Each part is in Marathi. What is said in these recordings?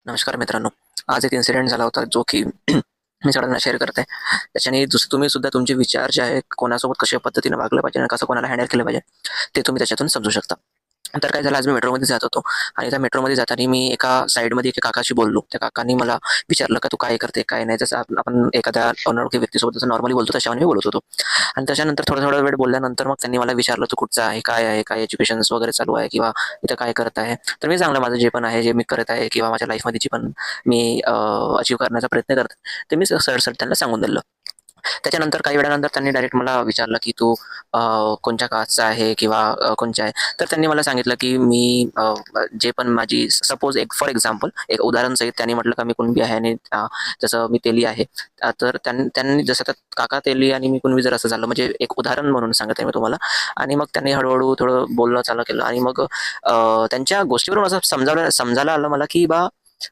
नमस्कार मित्रांनो. आज एक इन्सिडेंट झाला होता जो की मी सगळ्यांना शेअर करत आहे. त्याच्याने जसं तुम्ही सुद्धा तुमचे विचार जे आहेत कोणासोबत कशा पद्धतीने वागलं पाहिजे आणि कसं कोणाला हँडल केलं पाहिजे, ते तुम्ही त्याच्यातून समजू शकता. तर काय झालं, आज मी मेट्रोमध्ये जात होतो आणि त्या मेट्रोमध्ये जाताना मी एका साइडमध्ये एका काकाशी बोललो. त्या काकांनी मला विचारलं, "का तू काय करते, काय नाही?" जसं आपण एखाद्या अनोळखी व्यक्तीसोबत जसं नॉर्मली बोलतो तशाने मी बोलत होतो. आणि त्याच्यानंतर थोडा-थोडा वेळ बोलल्यानंतर मग त्यांनी मला विचारलं, "तू कुठचा आहे? काय आहे? काय एज्युकेशन्स वगैरे चालू आहे किंवा इथं काय करत आहे?" तर मी सांगितलं माझं जे पण आहे, जे मी करत आहे किंवा माझ्या लाईफमध्ये जी पण मी अचीव्ह करण्याचा प्रयत्न करत आहे, ते मी सरळ त्यांना सांगून दिलं. त्याच्यानंतर काही वेळानंतर त्यांनी डायरेक्ट मला विचारलं, की "तू कोणत्या कास्टचा आहे किंवा कोणच्या आहे?" तर त्यांनी मला सांगितलं, की मी जे पण माझी सपोज एक फॉर एक्झाम्पल एक उदाहरणसहित त्यांनी म्हटलं, का मी कुणबी आहे आणि जसं मी तेली आहे. तर त्यांनी जसं आता काका तेली आणि मी कुणबी जर असं झालं म्हणजे एक उदाहरण म्हणून सांगत आहे मी तुम्हाला. आणि मग त्यांनी हळू थोडं बोलणं चालू केलं आणि मग त्यांच्या गोष्टीवरून असं समजायला आलं मला, की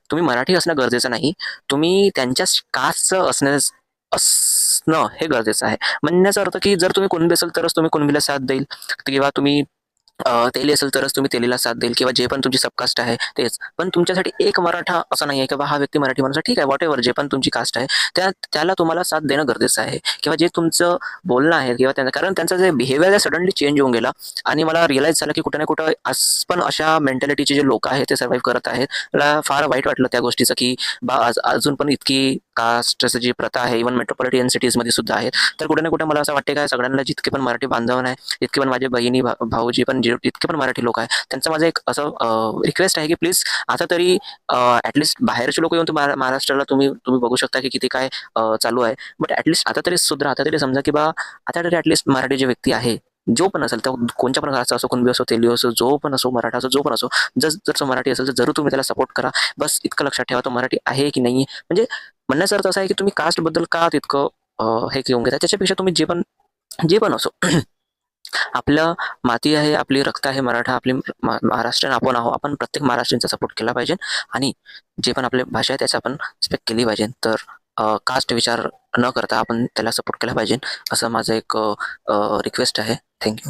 तुम्ही मराठी असणं गरजेचं नाही. तुम्ही त्यांच्याच कास्टचं असणं हे गरजेचं आहे. म्हणण्याचा अर्थ, की जर तुम्ही कुणबी असाल तरच तुम्ही कुणबीला साथ देईल किंवा तुम्ही तेली असेल तरच तुम्ही तेलीला साथ देईल किंवा जे पण तुमची सबकास्ट आहे तेच. पण तुमच्यासाठी एक मराठा असं नाहीये, की हा व्यक्ती मराठी माणूस आहे. ठीक आहे, व्हॉटएव्हर जे पण तुमची कास्ट आहे, त्याला तुम्हाला साथ देणं गरजेचं आहे किंवा जे तुमचं बोलणं आहे किंवा कारण त्यांचा जे बिहेवियर सडनली चेंज होऊन गेला आणि मला रिअलाईज झालं, की कुठे ना कुठे आज पण अशा मेंटॅलिटीचे जे लोकं आहेत ते सर्व्हाईव्ह करत आहेत. मला फार वाईट वाटलं त्या गोष्टीचं, की आज अजून पण इतकी कास्टची जी प्रथा आहे इव्हन मेट्रोपॉलिटन सिटीजमध्ये सुद्धा आहे. तर कुठे ना कुठे मला असं वाटते, काय सगळ्यांना जितके पण मराठी बांधव आहे, इतके पण माझे बहिणी भाऊजी पण जे इतके पण मराठी लोक आहेत, त्यांचं माझं एक असं रिक्वेस्ट आहे, की प्लीज आता तरी बाहेरचे लोक येऊन महाराष्ट्राला तुम्ही तुम्ही बघू शकता, की किती काय चालू आहे. बट आता तरी सुधरा, आता तरी समजा, की आता तरी मराठी जे व्यक्ती आहे, जो पण असेल तो कोणत्या पण कास्टचा असो, कुणबी असो, तेली असो, जो पण असो, मराठा असो, जो पण असो, जर तो मराठी असेल तर जरूर तुम्ही त्याला सपोर्ट करा. बस इतकं लक्षात ठेवा, तो मराठी आहे की नाही. म्हणजे म्हणण्याचा अर्थ असा आहे, की तुम्ही कास्टबद्दल का तितकं हे घेऊन घेता. त्याच्यापेक्षा तुम्ही जे पण असो आपलं माती आहे, आपली रक्त आहे मराठा, आपली महाराष्ट्रीयन आपण आहोत. आपण प्रत्येक महाराष्ट्रीयांचा सपोर्ट केला पाहिजे आणि जे पण आपली भाषा आहे त्याची आपण रिस्पेक्ट केली पाहिजे. तर कास्ट विचार न करता आपण त्याला सपोर्ट केला पाहिजे, असं माझं एक रिक्वेस्ट आहे. थँक